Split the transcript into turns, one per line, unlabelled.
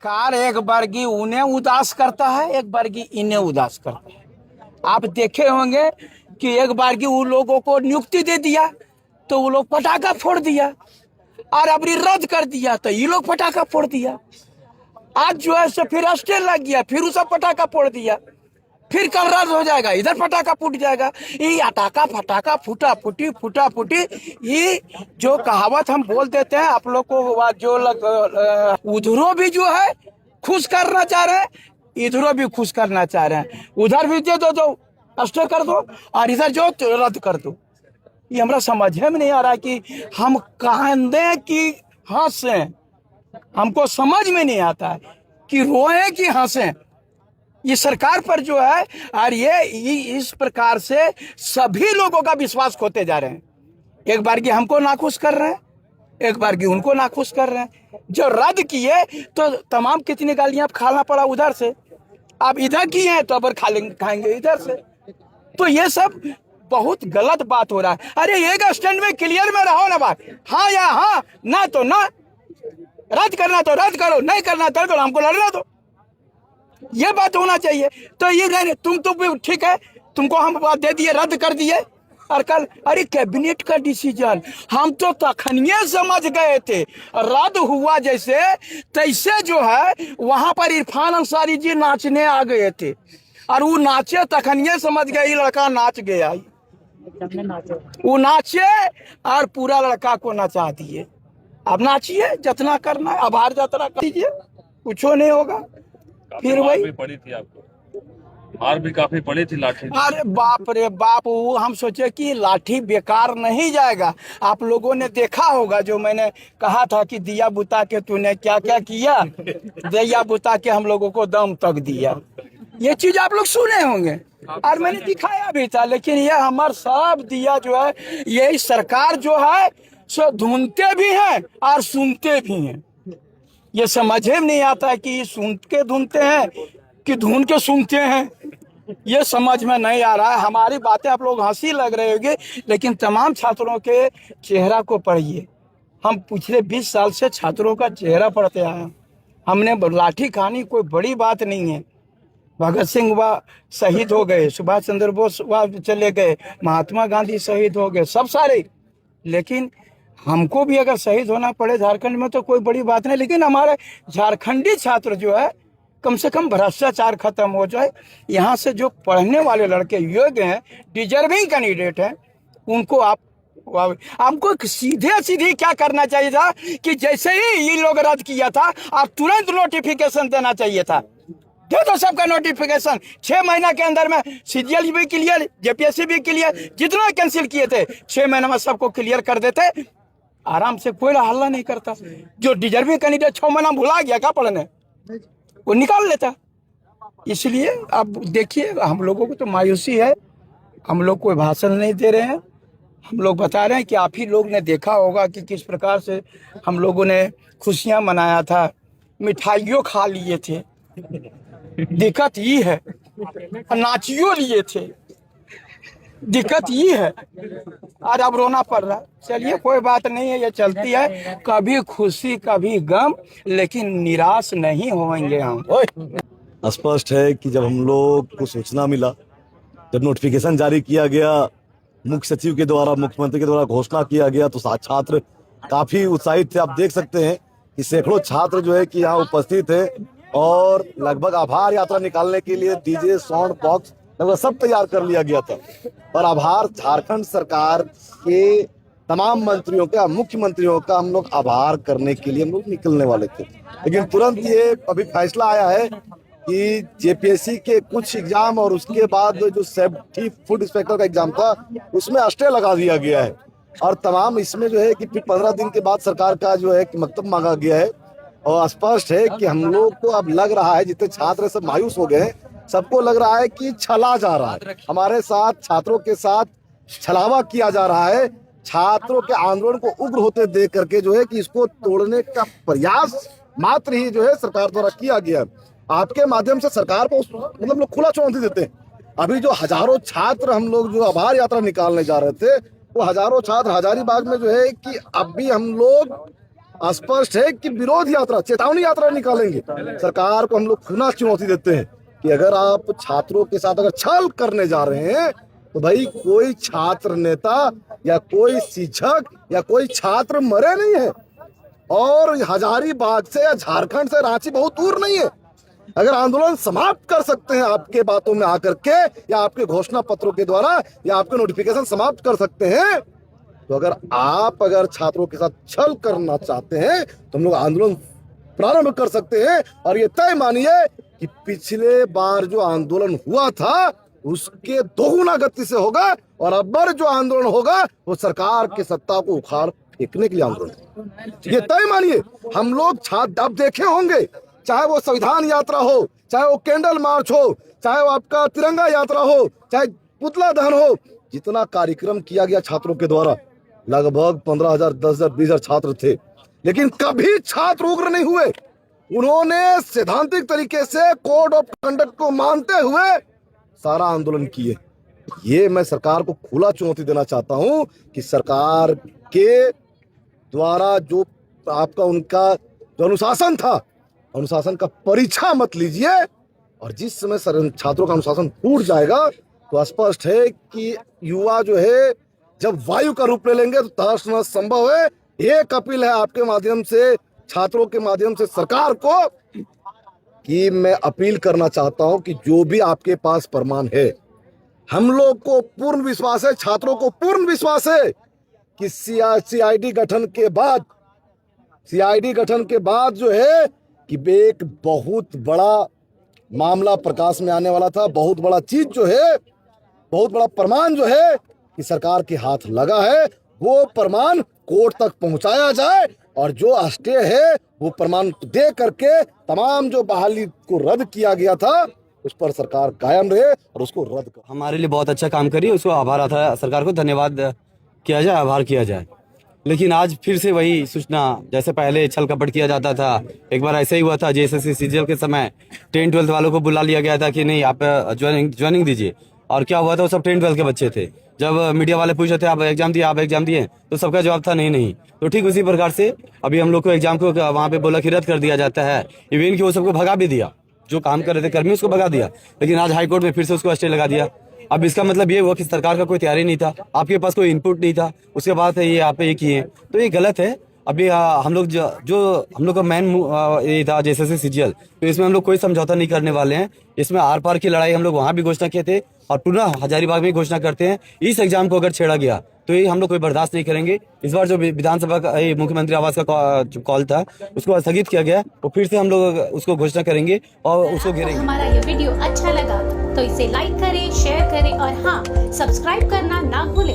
सरकार एक वर्गी उन्हें उदास करता है, एक वर्गी इन्हें उदास करता है। आप देखे होंगे कि एक वर्गी उन लोगों को नियुक्ति दे दिया तो वो लोग पटाखा फोड़ दिया, और अबरी रद्द कर दिया तो ये लोग पटाखा फोड़ दिया। आज जो है सो फिर स्टे लग गया, फिर उसे पटाखा फोड़ दिया, फिर कल रद्द हो जाएगा, इधर पटाखा फूट जाएगा। ये अटाका फटाका फूटा फूटी ये जो कहावत हम बोल देते हैं आप लोग को, जो उधरों भी जो है खुश करना चाह रहे हैं, इधरों भी खुश करना चाह रहे हैं। उधर भी दे दो स्टे कर दो, और इधर जो रद्द कर दो। ये हमारा समझ में नहीं आ रहा कि हम कांदे कि हंसें, हमको समझ में नहीं आता है कि रोएं कि हंसें। ये सरकार पर जो है, और ये इस प्रकार से सभी लोगों का विश्वास खोते जा रहे हैं। एक बार की हमको नाखुश कर रहे हैं, एक बार की उनको नाखुश कर रहे हैं। जो रद्द किए तो तमाम कितनी गालियां खाना पड़ा उधर से, आप इधर किए हैं तो अब खाएंगे इधर से। तो ये सब बहुत गलत बात हो रहा है। अरे एक स्टैंड में क्लियर में रहो ना बात, हाँ या हाँ, ना तो ना। रद्द करना तो रद्द करो, नहीं करना तो हमको लड़ना दो, ये बात होना चाहिए। तो ये नहीं, तुम तो ठीक है, तुमको हम बात दे दिए, रद्द कर दिए, और कल अरे कैबिनेट का डिसीजन हम तो तखनिए समझ गए थे, रद्द हुआ जैसे तैसे जो है वहां पर इरफान अंसारी जी नाचने आ गए थे, और वो नाचे तखनिए समझ गए ये लड़का नाच गया। वो नाचे और पूरा लड़का को नचा दिए। अब नाचिए, जतना करना है, आभार यात्रा कर दीजिए, कुछ नहीं होगा। फिर वही
पड़ी थी आपको, हार भी काफी पड़ी थी लाठी।
अरे बाप रे बाप, वो हम सोचे कि लाठी बेकार नहीं जाएगा। आप लोगों ने देखा होगा जो मैंने कहा था कि दिया बुता के तूने क्या क्या किया, दिया बुता के हम लोगों को दम तक दिया। ये चीज आप लोग सुने होंगे और मैंने दिखाया भी था। लेकिन ये हमार सब दिया जो है, यही सरकार जो है सो धुनते भी हैं और सुनते भी हैं। ये समझ में नहीं आता कि सुन के धुनते हैं कि धुन के सुनते हैं, ये समझ में नहीं आ रहा है। हमारी बातें आप लोग हंसी लग रहे होंगे, लेकिन तमाम छात्रों के चेहरा को पढ़िए। हम पिछले 20 साल से छात्रों का चेहरा पढ़ते आए हैं। हमने लाठी खानी कोई बड़ी बात नहीं है। भगत सिंह वह शहीद हो गए, सुभाष चंद्र बोस वह चले गए, महात्मा गांधी शहीद हो गए, सब सारे। लेकिन हमको भी अगर शहीद होना पड़े झारखंड में तो कोई बड़ी बात नहीं। लेकिन हमारे झारखंडी छात्र जो है, कम से कम भ्रष्टाचार खत्म हो जाए। यहाँ से जो पढ़ने वाले लड़के योग्य हैं, डिजर्विंग कैंडिडेट हैं, उनको आपको सीधे क्या करना चाहिए था कि जैसे ही ये लोग रद्द किया था, आप तुरंत नोटिफिकेशन देना चाहिए था। दे दो सबका नोटिफिकेशन 6 महीना के अंदर में। सीजीएल भी क्लियर, जेपीएससी भी क्लियर, जितना कैंसिल किए थे 6 महीने में सबको क्लियर कर देते, आराम से, कोई हल्ला नहीं करता। जो डिजर्विंग कैंडिडेट 6 महीना भुला गया क्या पढ़ने, वो निकाल लेता। इसलिए अब देखिए, हम लोगों को तो मायूसी है। हम लोग कोई भाषण नहीं दे रहे हैं, हम लोग बता रहे हैं कि आप ही लोग ने देखा होगा कि किस प्रकार से हम लोगों ने खुशियां मनाया था, मिठाइयों खा लिए थे। दिक्कत ये है, नाचियो लिए थे, दिक्कत ये है, और अब रोना पड़ रहा है। चलिए कोई बात नहीं है, ये चलती है, कभी खुशी कभी गम, लेकिन निराश नहीं होंगे हम।
स्पष्ट है कि जब हम लोग को सूचना मिला, जब नोटिफिकेशन जारी किया गया, मुख्य सचिव के द्वारा, मुख्यमंत्री के द्वारा घोषणा किया गया, तो छात्र काफी उत्साहित थे। आप देख सकते हैं कि सैकड़ों छात्र जो है कि यहाँ उपस्थित है, और लगभग आभार यात्रा निकालने के लिए डीजे, साउंड बॉक्स लगभग सब तैयार कर लिया गया था। और आभार झारखंड सरकार के तमाम मंत्रियों का, मुख्यमंत्रियों का हम लोग आभार करने के लिए हम लोग निकलने वाले थे। लेकिन तुरंत ये अभी फैसला आया है कि जेपीएससी के कुछ एग्जाम और उसके बाद जो सेफ्टी फूड इंस्पेक्टर का एग्जाम था, उसमें स्टे लगा दिया गया है। और तमाम इसमें जो है कि फिर 15 दिन के बाद सरकार का जो है कि मकतब मांगा गया है। और स्पष्ट है कि हम लोग को अब लग रहा है, जितने छात्र सब मायूस हो गए हैं, सबको लग रहा है कि छला जा रहा है, हमारे साथ छात्रों के साथ छलावा किया जा रहा है। छात्रों के आंदोलन को उग्र होते देख करके जो है कि इसको तोड़ने का प्रयास मात्र ही जो है सरकार द्वारा किया गया। आपके माध्यम से सरकार को मतलब लोग खुला चुनौती देते हैं। अभी जो हजारों छात्र हम लोग जो आभार यात्रा निकालने जा रहे थे, वो हजारों छात्र हजारीबाग में जो है कि अब भी हम लोग स्पष्ट है कि विरोध यात्रा, चेतावनी यात्रा निकालेंगे। सरकार को हम लोग पुनः चुनौती देते हैं कि अगर आप छात्रों के साथ अगर छल करने जा रहे हैं तो भाई कोई छात्र नेता या कोई शिक्षक या कोई छात्र मरे नहीं है, और हजारीबाग से या झारखंड से रांची बहुत दूर नहीं है। अगर आंदोलन समाप्त कर सकते हैं आपके बातों में आकर के, या आपके घोषणा पत्रों के द्वारा, या आपके नोटिफिकेशन समाप्त कर सकते हैं, तो अगर छात्रों के साथ छल करना चाहते हैं तो हम लोग आंदोलन प्रारंभ कर सकते हैं। और ये तय मानिए कि पिछले बार जो आंदोलन हुआ था उसके दोगुना गति से होगा, और अब जो आंदोलन होगा वो सरकार की सत्ता को उखाड़ फेंकने के लिए आंदोलन। ये तय मानिए। हम लोग छात्र अब देखे होंगे, चाहे वो संविधान यात्रा हो, चाहे वो कैंडल मार्च हो, चाहे वो आपका तिरंगा यात्रा हो, चाहे पुतला दहन हो, जितना कार्यक्रम किया गया छात्रों के द्वारा, लगभग 15,000, 10,000, 20,000 छात्र थे, लेकिन कभी छात्र उग्र नहीं हुए। उन्होंने सैद्धांतिक तरीके से कोड ऑफ कंडक्ट को मानते हुए सारा आंदोलन किए। ये मैं सरकार को खुला चुनौती देना चाहता हूं कि सरकार के द्वारा जो आपका उनका जो अनुशासन था, अनुशासन का परीक्षा मत लीजिए। और जिस समय छात्रों का अनुशासन टूट जाएगा तो स्पष्ट है कि युवा जो है जब वायु का रूप ले लेंगे तो तहस नहस संभव है। एक अपील है आपके माध्यम से, छात्रों के माध्यम से सरकार को, कि मैं अपील करना चाहता हूं कि जो भी आपके पास प्रमाण है, हम लोग को पूर्ण विश्वास है, छात्रों को पूर्ण विश्वास है कि सीआईडी गठन के बाद जो है कि एक बहुत बड़ा मामला प्रकाश में आने वाला था। बहुत बड़ा चीज जो है, बहुत बड़ा प्रमाण जो है कि सरकार के हाथ लगा है, वो प्रमाण कोर्ट तक पहुंचाया जाए, और जो स्टे है वो प्रमाण दे करके तमाम जो बहाली को रद्द किया गया था उस पर सरकार कायम रहे और उसको रद्द कर।
हमारे लिए बहुत अच्छा काम करी, उसको आभार था, सरकार को धन्यवाद किया जाए, आभार किया जाए। लेकिन आज फिर से वही सूचना, जैसे पहले छल कपट किया जाता था, एक बार ऐसे ही हुआ था जेएसएससी सीजीएल के समय 10-12 वालों को बुला लिया गया था कि नहीं आप ज्वाइनिंग दीजिए, और क्या हुआ था, वो सब 10-12 के बच्चे थे। जब मीडिया वाले पूछ रहे थे आप एग्जाम दिए, तो सबका जवाब था नहीं। तो ठीक उसी प्रकार से अभी हम लोग को एग्जाम को वहाँ पे बोला कि रद्द कर दिया जाता है, इवन कि वो सबको भगा भी दिया, जो काम कर रहे थे कर्मी उसको भगा दिया। लेकिन आज हाईकोर्ट में फिर से उसको स्टे लगा दिया। अब इसका मतलब ये हुआ कि सरकार का कोई तैयारी नहीं था, आपके पास कोई इनपुट नहीं था, उसके बाद ये आप ये किए, तो ये गलत है। अभी हम लोग जो हम लोग का मेन ये था जेएसएससी सीजीएल, तो इसमें हम लोग कोई समझौता नहीं करने वाले हैं। इसमें आर पार की लड़ाई हम लोग वहाँ भी घोषणा किए थे और पुनः हजारीबाग में घोषणा करते हैं। इस एग्जाम को अगर छेड़ा गया तो ये हम लोग कोई बर्दाश्त नहीं करेंगे। इस बार जो विधानसभा का मुख्यमंत्री आवास का जो कॉल था उसको स्थगित किया गया, तो फिर से हम लोग उसको घोषणा करेंगे और उसको घेरेंगे।
हमारा ये वीडियो अच्छा लगा तो इसे लाइक करें, शेयर करें और हाँ, सब्सक्राइब करना ना भूलें।